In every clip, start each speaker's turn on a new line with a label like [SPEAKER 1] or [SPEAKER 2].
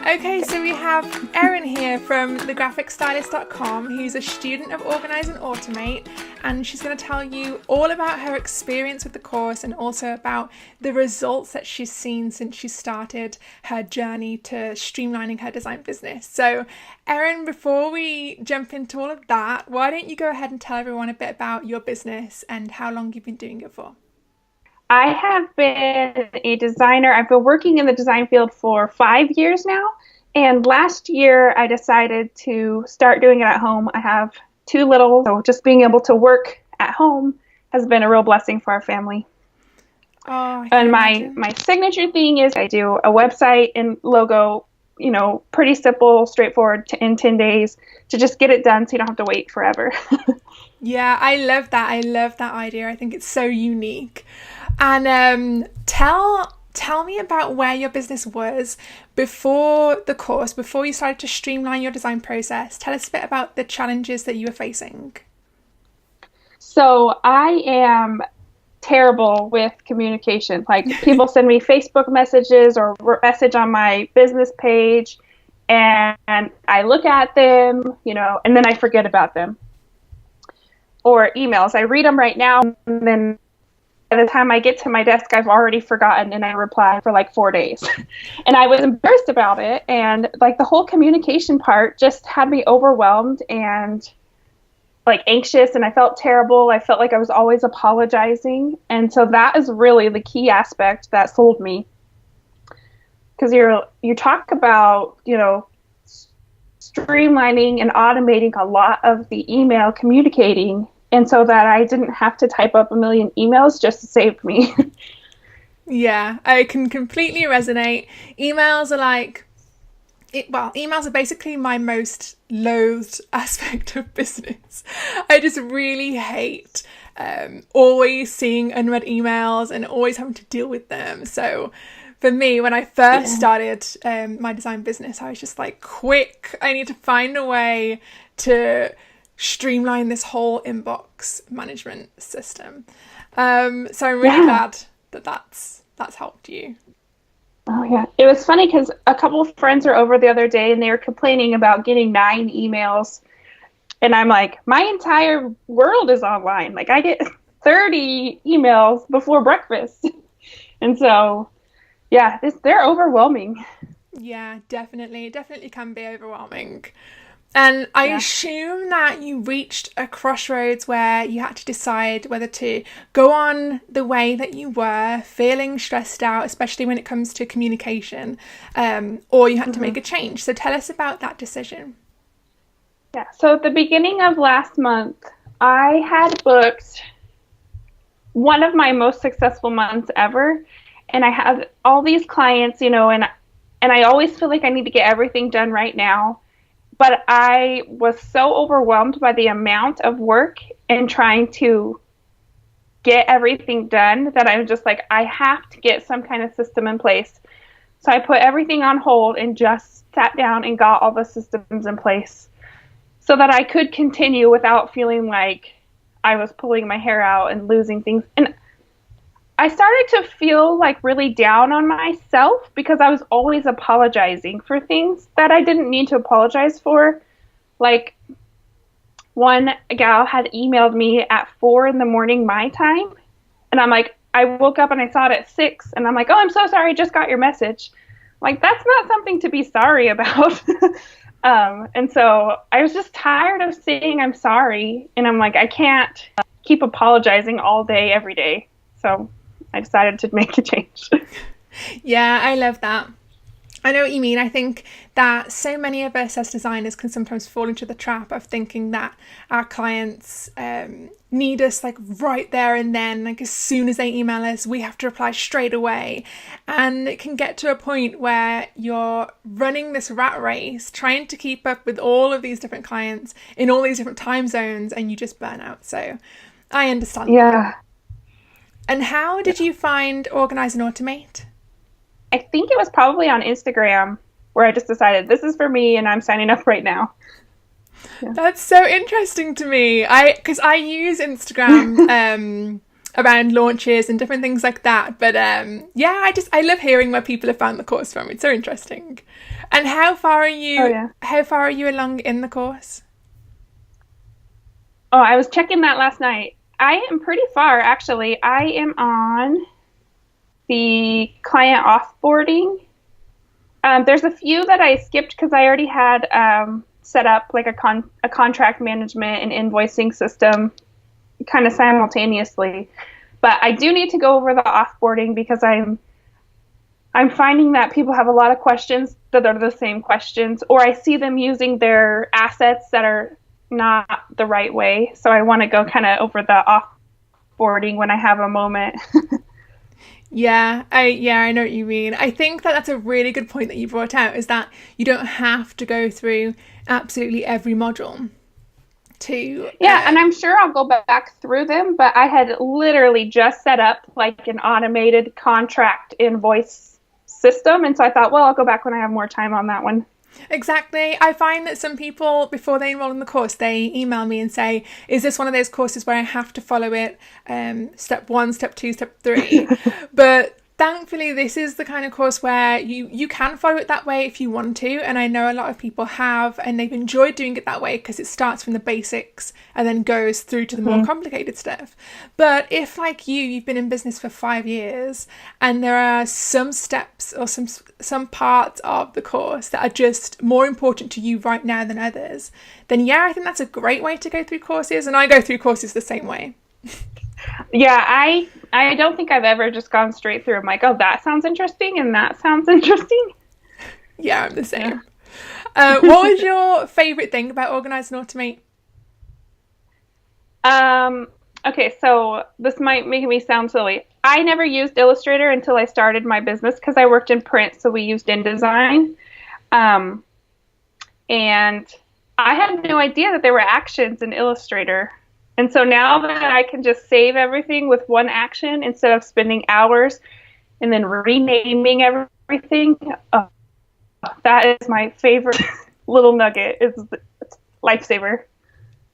[SPEAKER 1] Okay, so we have Erin here from thegraphicstylist.com, who's a student of Organize and Automate, and she's going to tell you all about her experience with the course and also about the results that she's seen since she started her journey to streamlining her design business. So, Erin, before we jump into all of that, why don't you go ahead and tell everyone a bit about your business and how long you've been doing it for?
[SPEAKER 2] I have been a designer. I've been working in the design field for 5 years now. And last year, I decided to start doing it at home. I have 2 little, so just being able to work at home has been a real blessing for our family. And my signature thing is I do a website and logo, pretty simple, straightforward in 10 days to just get it done so you don't have to wait forever.
[SPEAKER 1] Yeah, I love that. I love that idea. I think it's so unique. And tell me about where your business was before the course, before you started to streamline your design process. Tell us a bit about the challenges that you were facing.
[SPEAKER 2] So I am terrible with communication. Like, people send me Facebook messages or message on my business page, and I look at them, and then I forget about them. Or emails. I read them right now, and then by the time I get to my desk, I've already forgotten, and I reply for like 4 days. And I was embarrassed about it, and like the whole communication part just had me overwhelmed and like anxious, and I felt terrible. I felt like I was always apologizing. And so that is really the key aspect that sold me. Because you talk about, streamlining and automating a lot of the email communicating, and so that I didn't have to type up a million emails just saved me.
[SPEAKER 1] Yeah, I can completely resonate. Emails are basically my most loathed aspect of business. I just really hate always seeing unread emails and always having to deal with them. So for me, when I first started my design business, I was just like, quick, I need to find a way to streamline this whole inbox management system. So I'm really glad that that's helped you.
[SPEAKER 2] Oh, yeah. It was funny because a couple of friends were over the other day and they were complaining about getting 9 emails. And I'm like, my entire world is online. Like, I get 30 emails before breakfast. And so, yeah, they're overwhelming.
[SPEAKER 1] Yeah, definitely. It definitely can be overwhelming. And I assume that you reached a crossroads where you had to decide whether to go on the way that you were, feeling stressed out, especially when it comes to communication, or you had to make a change. So tell us about that decision.
[SPEAKER 2] Yeah, so at the beginning of last month, I had booked one of my most successful months ever. And I had all these clients, and I always feel like I need to get everything done right now. But I was so overwhelmed by the amount of work and trying to get everything done that I was just like, I have to get some kind of system in place. So I put everything on hold and just sat down and got all the systems in place so that I could continue without feeling like I was pulling my hair out and losing things. And I started to feel like really down on myself because I was always apologizing for things that I didn't need to apologize for. Like, one gal had emailed me at 4 a.m. my time, and I'm like, I woke up and I saw it at 6, and I'm like, oh, I'm so sorry, I just got your message. Like, that's not something to be sorry about. And so I was just tired of saying I'm sorry, and I'm like, I can't keep apologizing all day, every day. So I decided to make a change.
[SPEAKER 1] Yeah, I love that. I know what you mean. I think that so many of us as designers can sometimes fall into the trap of thinking that our clients need us like right there and then, like as soon as they email us, we have to reply straight away. And it can get to a point where you're running this rat race, trying to keep up with all of these different clients in all these different time zones, and you just burn out. So I understand that. And how did you find Organize and Automate?
[SPEAKER 2] I think it was probably on Instagram where I just decided this is for me and I'm signing up right now. Yeah.
[SPEAKER 1] That's so interesting to me. Because I use Instagram around launches and different things like that. But yeah, I love hearing where people have found the course from. It's so interesting. And how far are you?
[SPEAKER 2] Oh, yeah.
[SPEAKER 1] How far are you along in the course?
[SPEAKER 2] Oh, I was checking that last night. I am pretty far, actually. I am on the client offboarding. There's a few that I skipped because I already had set up like a contract management and invoicing system kind of simultaneously. But I do need to go over the offboarding because I'm finding that people have a lot of questions that are the same questions, or I see them using their assets that are not the right way. So I want to go kind of over the offboarding when I have a moment.
[SPEAKER 1] Yeah, I know what you mean. I think that that's a really good point that you brought out, is that you don't have to go through absolutely every module to...
[SPEAKER 2] Yeah, and I'm sure I'll go back through them, but I had literally just set up like an automated contract invoice system, and so I thought, well, I'll go back when I have more time on that one.
[SPEAKER 1] Exactly. I find that some people, before they enroll in the course, they email me and say, is this one of those courses where I have to follow it step 1, step 2, step 3? But thankfully, this is the kind of course where you can follow it that way if you want to. And I know a lot of people have, and they've enjoyed doing it that way because it starts from the basics and then goes through to the more complicated stuff. But if, like you've been in business for 5 years and there are some steps or some parts of the course that are just more important to you right now than others, then yeah, I think that's a great way to go through courses. And I go through courses the same way.
[SPEAKER 2] Yeah, I don't think I've ever just gone straight through. I'm like, oh, that sounds interesting and that sounds interesting.
[SPEAKER 1] Yeah, I'm the same. Yeah. What was your favorite thing about Organize and Automate?
[SPEAKER 2] Okay, so this might make me sound silly. I never used Illustrator until I started my business because I worked in print, so we used InDesign. And I had no idea that there were actions in Illustrator. And so now that I can just save everything with one action instead of spending hours and then renaming everything, that is my favorite little nugget. It's lifesaver.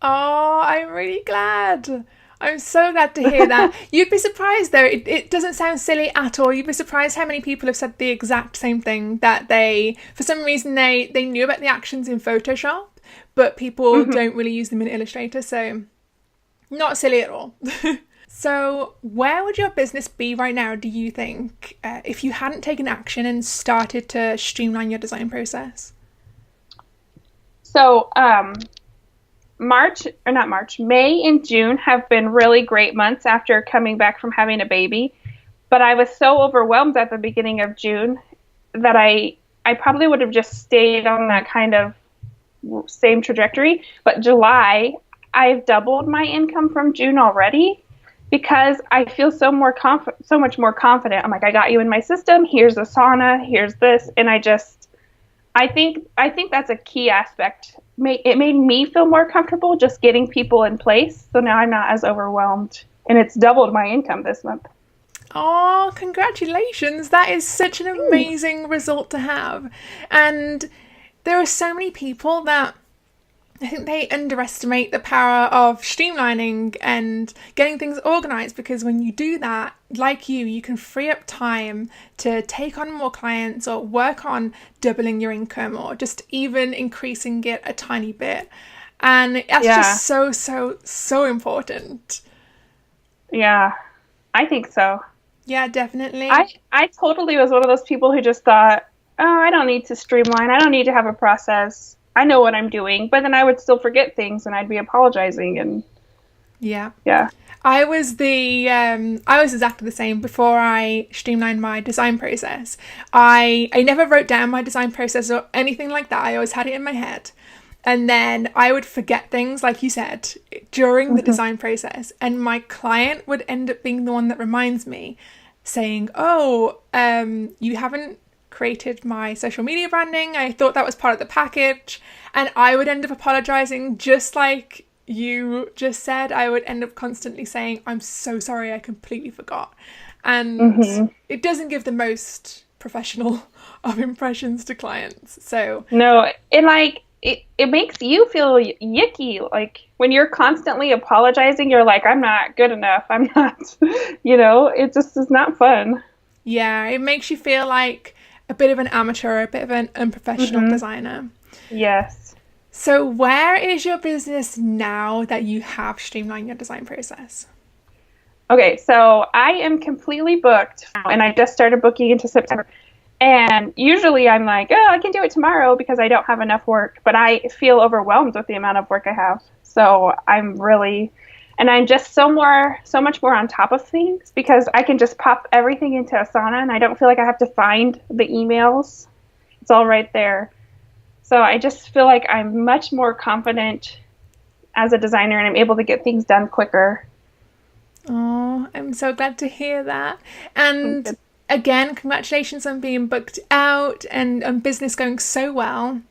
[SPEAKER 1] Oh, I'm really glad. I'm so glad to hear that. You'd be surprised though, it doesn't sound silly at all. You'd be surprised how many people have said the exact same thing, that they, for some reason, they knew about the actions in Photoshop, but people don't really use them in Illustrator, so... Not silly at all. So where would your business be right now, do you think, if you hadn't taken action and started to streamline your design process?
[SPEAKER 2] So May and June have been really great months after coming back from having a baby. But I was so overwhelmed at the beginning of June that I probably would have just stayed on that kind of same trajectory. But July, I've doubled my income from June already because I feel so much more confident. I'm like, I got you in my system. Here's Asana. Here's this. And I think that's a key aspect. It made me feel more comfortable just getting people in place. So now I'm not as overwhelmed, and it's doubled my income this month.
[SPEAKER 1] Oh, congratulations. That is such an amazing result to have. And there are so many people that I think they underestimate the power of streamlining and getting things organized, because when you do that, like you can free up time to take on more clients or work on doubling your income or just even increasing it a tiny bit. And that's just so important.
[SPEAKER 2] Yeah, I think so.
[SPEAKER 1] Yeah, definitely.
[SPEAKER 2] I totally was one of those people who just thought, oh, I don't need to streamline. I don't need to have a process. I know what I'm doing, but then I would still forget things and I'd be apologizing. And
[SPEAKER 1] yeah. I was exactly the same before I streamlined my design process. I never wrote down my design process or anything like that. I always had it in my head. And then I would forget things, like you said, during the design process. And my client would end up being the one that reminds me, saying, oh, you haven't created my social media branding. I thought that was part of the package. And I would end up apologizing, just like you just said. I would end up constantly saying, I'm so sorry, I completely forgot. And it doesn't give the most professional of impressions to clients. So
[SPEAKER 2] no, and like it makes you feel yicky. Like when you're constantly apologizing, you're like, I'm not good enough. I'm not, it just is not fun.
[SPEAKER 1] Yeah, it makes you feel like a bit of an amateur, a bit of an unprofessional designer.
[SPEAKER 2] Yes.
[SPEAKER 1] So where is your business now that you have streamlined your design process?
[SPEAKER 2] Okay, so I am completely booked and I just started booking into September. And usually I'm like, oh, I can do it tomorrow because I don't have enough work. But I feel overwhelmed with the amount of work I have. So I'm just so much more on top of things because I can just pop everything into Asana and I don't feel like I have to find the emails. It's all right there. So I just feel like I'm much more confident as a designer and I'm able to get things done quicker.
[SPEAKER 1] Oh, I'm so glad to hear that. And again, congratulations on being booked out and business going so well.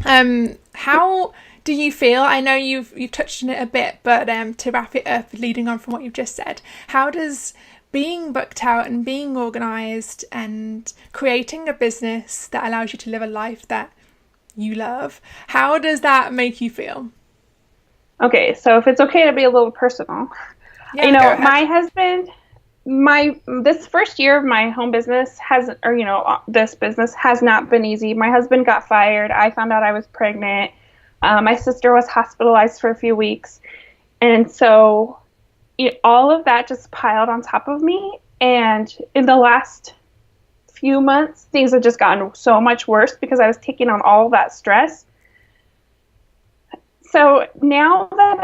[SPEAKER 1] How do you feel? I know you've touched on it a bit, but to wrap it up, leading on from what you've just said, how does being booked out and being organized and creating a business that allows you to live a life that you love, how does that make you feel?
[SPEAKER 2] Okay, so if it's okay to be a little personal,
[SPEAKER 1] Yeah,
[SPEAKER 2] my husband, this first year of my home business this business has not been easy. My husband got fired. I found out I was pregnant. My sister was hospitalized for a few weeks. And so all of that just piled on top of me. And in the last few months, things have just gotten so much worse because I was taking on all that stress. So now that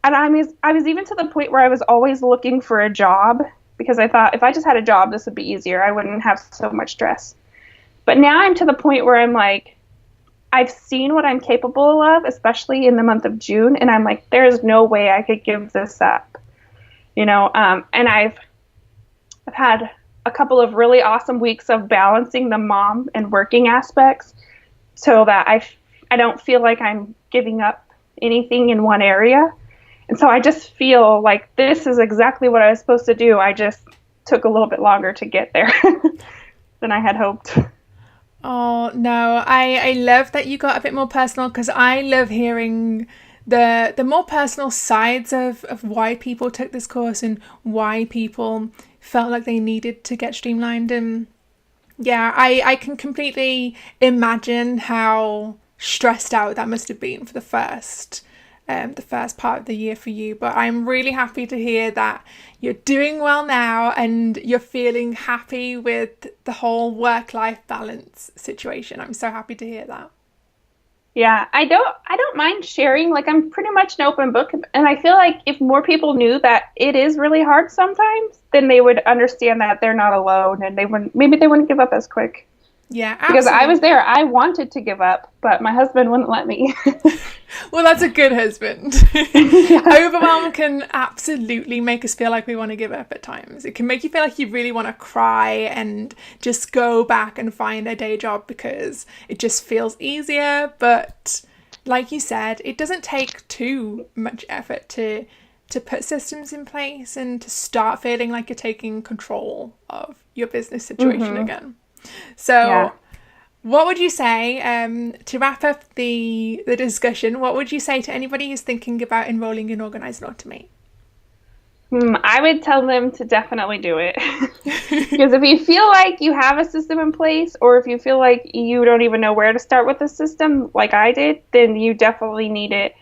[SPEAKER 2] I was even to the point where I was always looking for a job because I thought if I just had a job, this would be easier. I wouldn't have so much stress. But now I'm to the point where I'm like, I've seen what I'm capable of, especially in the month of June. And I'm like, there's no way I could give this up, and I've had a couple of really awesome weeks of balancing the mom and working aspects so that I don't feel like I'm giving up anything in one area. And so I just feel like this is exactly what I was supposed to do. I just took a little bit longer to get there than I had hoped.
[SPEAKER 1] Oh, no, I love that you got a bit more personal because I love hearing the more personal sides of why people took this course and why people felt like they needed to get streamlined. And yeah, I can completely imagine how stressed out that must have been for the first part of the year for you. But I'm really happy to hear that you're doing well now and you're feeling happy with the whole work-life balance situation. I'm so happy to hear that.
[SPEAKER 2] Yeah, I don't mind sharing. Like I'm pretty much an open book, and I feel like if more people knew that it is really hard sometimes, then they would understand that they're not alone and they wouldn't give up as quick.
[SPEAKER 1] Yeah, absolutely.
[SPEAKER 2] Because I was there. I wanted to give up, but my husband wouldn't let me.
[SPEAKER 1] Well, that's a good husband.
[SPEAKER 2] Yeah.
[SPEAKER 1] Overwhelm can absolutely make us feel like we want to give up at times. It can make you feel like you really want to cry and just go back and find a day job because it just feels easier. But like you said, it doesn't take too much effort to put systems in place and to start feeling like you're taking control of your business situation again. So yeah. What would you say, to wrap up the discussion, what would you say to anybody who's thinking about enrolling in Organize and Automate?
[SPEAKER 2] I would tell them to definitely do it. Because if you feel like you have a system in place, or if you feel like you don't even know where to start with the system, like I did, then you definitely need it.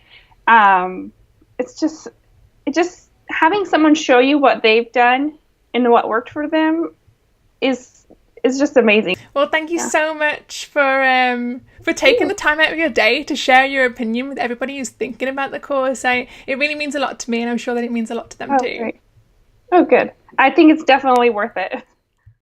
[SPEAKER 2] It's just having someone show you what they've done and what worked for them is just amazing.
[SPEAKER 1] Well, thank you so much for taking the time out of your day to share your opinion with everybody who's thinking about the course. It really means a lot to me, and I'm sure that it means a lot to them too.
[SPEAKER 2] Great. Oh, good. I think it's definitely worth it.